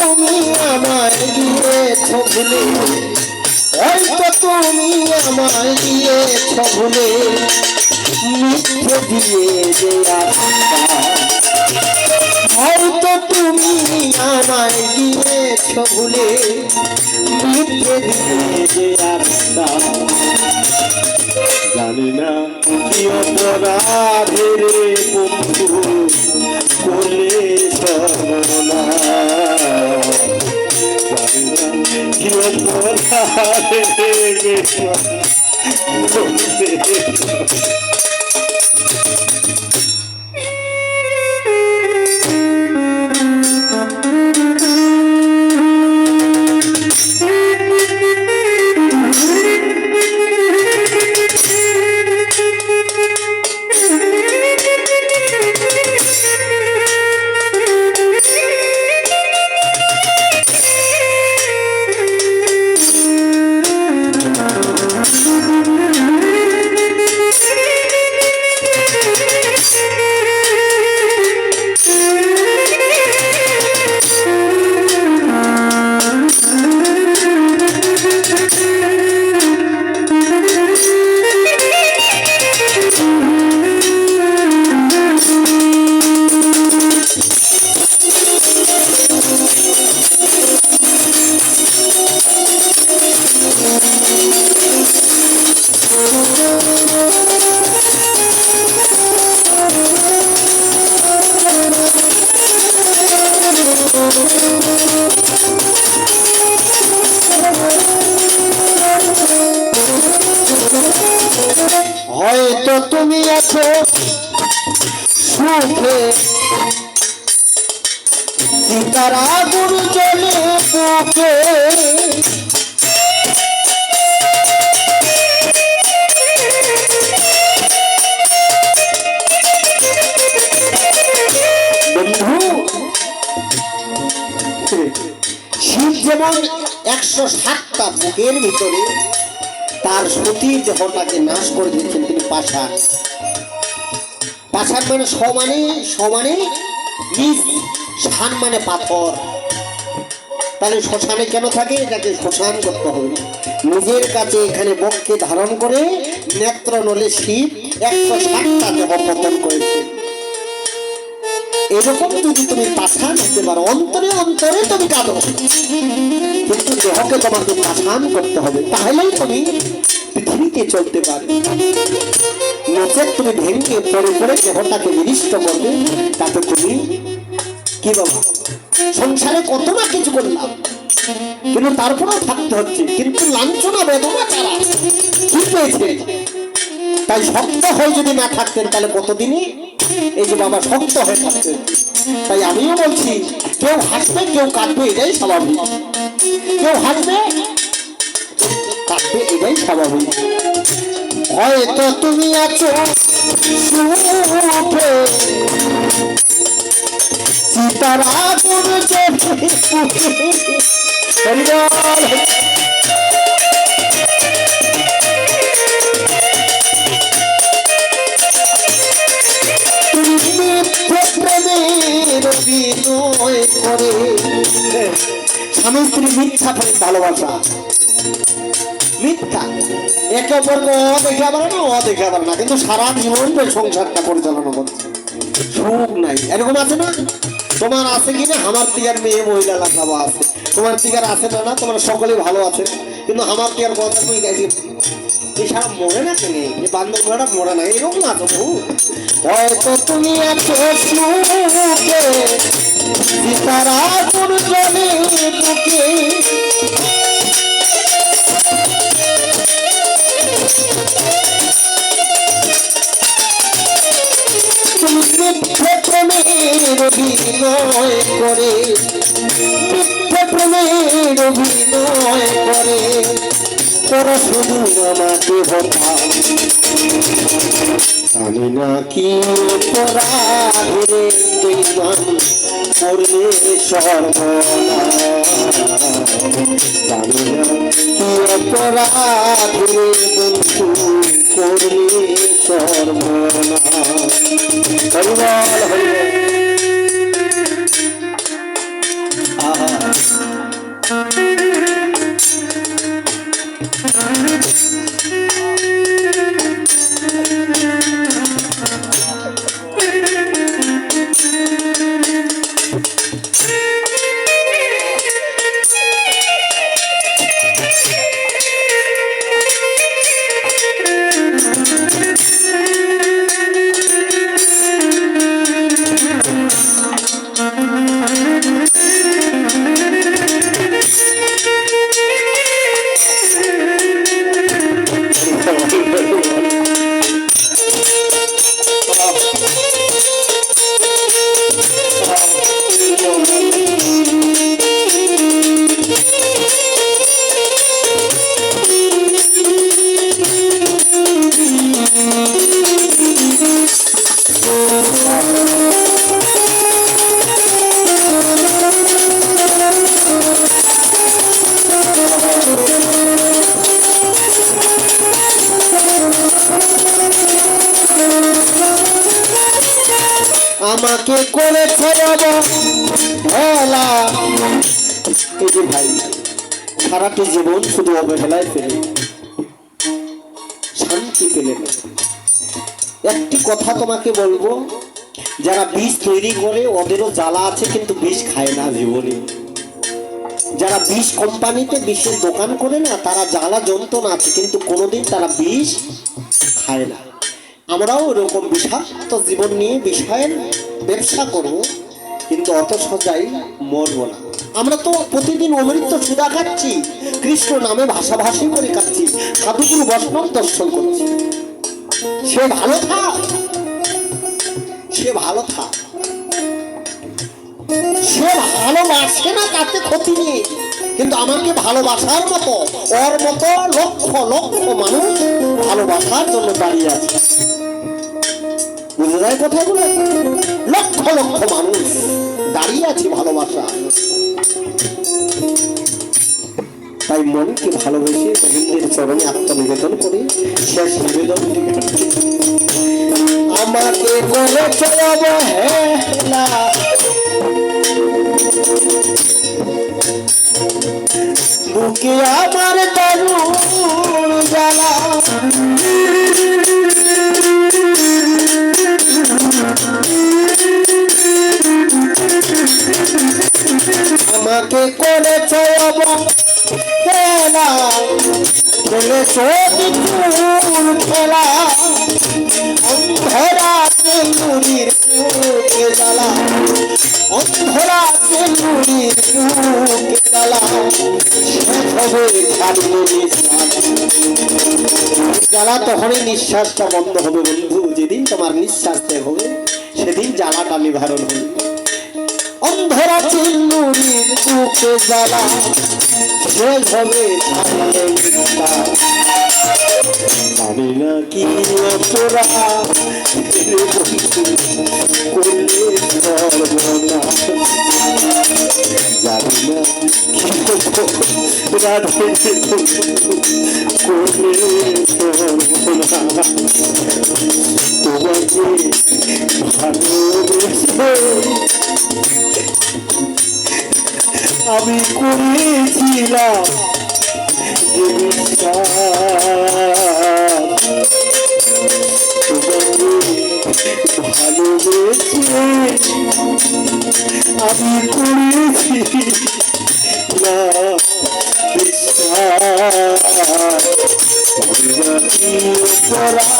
তুমি আমায় দিয়েছ ভুলে, হয়তো তুমি আমায় দিয়েছ ভুলে, মিথ্যে দিয়ে যে আশা, হয়তো তুমি আমায় দিয়েছ ভুলে, মিথ্যে দিয়ে যে আশা। জানি না কি অপরাধে রে বন্ধু করলে সর্বনাশ, জানি না কি অপরাধে রে হয়তো তুমি আছো সুখে, সীতার আগুন জ্বলে বুকে, বন্ধু শিব যেমন 107টা বুকের ভিতরে তার সতীর দেহটাকে নাশ করে দিচ্ছেন তিনি পাশার। পাশার মানে সমানে সমানে নিজ, শান মানে পাথর। তাহলে শ্মশানে কেন থাকে? এটাকে শ্মশান করতে হবে। নিজের কাছে এখানে বক্ষে ধারণ করে নেত্র নলে শিব 107টা দেহ পতন করেছে। এরকম যদি তুমি পাষাণ হতে পারো, অন্তরে অন্তরে তুমি কাঁদো, কিন্তু দেহকে তোমাকে পাষাণ করতে হবে, তাহলেই তুমি পৃথিবীতে চলতে পারবে। নচেত তুমি ভেঙে পড়ে পড়ে দেহটাকে বিনষ্ট করবে, তাতে তুমি কি বাবা সংসারে কত না কিছু করলাম, কিন্তু তারপরেও থাকতে হচ্ছে, কিন্তু লাঞ্ছনা বেদনা কারা কি পেয়েছে? তাই শক্ত হয়ে যদি না থাকতেন তাহলে কতদিনই এই যে বাবা শক্ত হয়ে থাকতেন। তাই আমিও বলছি, কেউ হাসবে কেউ কাঁদবে, এটাই স্বাভাবিক। কেউ হাসবে কাঁদবে, এটাই স্বাভাবিক। হয়তো তুমি আছো সুখে, সীতার আগুন জ্বলে বুকে, অভিনয় করে। স্বামী স্ত্রী মিথ্যা প্রেম ভালোবাসা, মিথ্যা, একে অপরকে দেখে পারে না, দেখে পারে না, কিন্তু সারা জীবন সংসারটা পরিচালনা করছে, সুখ নাই। এরকম আছে না? তোমার আছে কিনা? আমার টিকার মেয়ে মহিলা লাগাবা আছে, তোমার টিকার আছে না? না, তোমার সকলে ভালো আছে, কিন্তু আমার টিকার কথা তুই গেছি এই সারা মরে না, কেন এই বান্ধব ঘোড়া মরে না, এরকম আছো বহু। হয়তো তুমি আছো সুখে, সীতার আগুন জ্বলে বুকে, তুমি মিথ্যে প্রেমের অভিনয় করে, মিথ্যে প্রেমের অভিনয় করে, তোরা শুধু আমাকে হতা। জানি না কি অপরাধে বেঈমান করলে সর্বনাশ, জানি না কি অপরাধে বন্ধু করলে সর্বনাশ। হরি বল, হরি বল। আমাকে করেছে অবহেলা। এই যে ভাই, সারাটি জীবন শুধু অবহেলায় পেলে, শান্তি পেলে না। একটি কথা তোমাকে বলবো, যারা বিষ তৈরি করে ওদেরও জ্বালা আছে, কিন্তু বিষ খায় না জীবনে। যারা বিষ কোম্পানিতে বিষের দোকান করে না, তারা জ্বালা যন্ত্রণা আছে, কিন্তু কোনোদিন তারা বিষ খায় না। আমরাও এরকম বিষাক্ত জীবন নিয়ে বিষয়ের ব্যবসা করবো, কিন্তু অত সজাই মরবো না। আমরা তো প্রতিদিন অমৃত সুধা খাচ্ছি, কৃষ্ণ নামে ভাষাভাষী করে খাচ্ছি, সাধুগুরু বৈষ্ণব দর্শন করছি। সে ভালো থাক, সে ভালো থাক, সে ভালোবাসে না তাতে ক্ষতি নেই, কিন্তু আমাকে ভালোবাসার মতো ওর মতো লক্ষ লক্ষ মানুষ ভালোবাসার জন্য দাঁড়িয়ে আছে। বুঝে যায় কথাগুলো? লক্ষ লক্ষ মানুষ দাঁড়িয়ে আছে ভালোবাসা। তাই মনকে ভালোবেসে গোবিন্দের চরণে আত্মনিবেদন করে শেষ নিবেদন, আমাকে করেছে অবহেলা, বুকে আমার দারুণ জ্বালা, আমাকে করেছে অবহেলা, খেলেছ বিপুল খেলা, অন্ধরা তেলুরির বুকে জ্বালা, অন্ধরা তেলুরির বুকে জ্বালা, শেষ হবে ছাড়িয়ে নিঃশ্বাস। জ্বালা তখনই নিঃশ্বাসটা বন্ধ হবে বন্ধু, যেদিন তোমার নিঃশ্বাস ত্যাগ হবে সেদিন জ্বালাটা নিবারণ হবে। অন্ধরা তেলুরির বুকে জ্বালা, শেষ হবে ছাড়িয়ে নিঃশ্বাস। জানি না কি অপরাধ করলে সর্বনাশ, জানি না কি রাধে করলে সর্বনাশ, তোমাকে ভালোবেসে আমি করেছিলাম যে ভালোবেসে আমি করেছি অপরাধ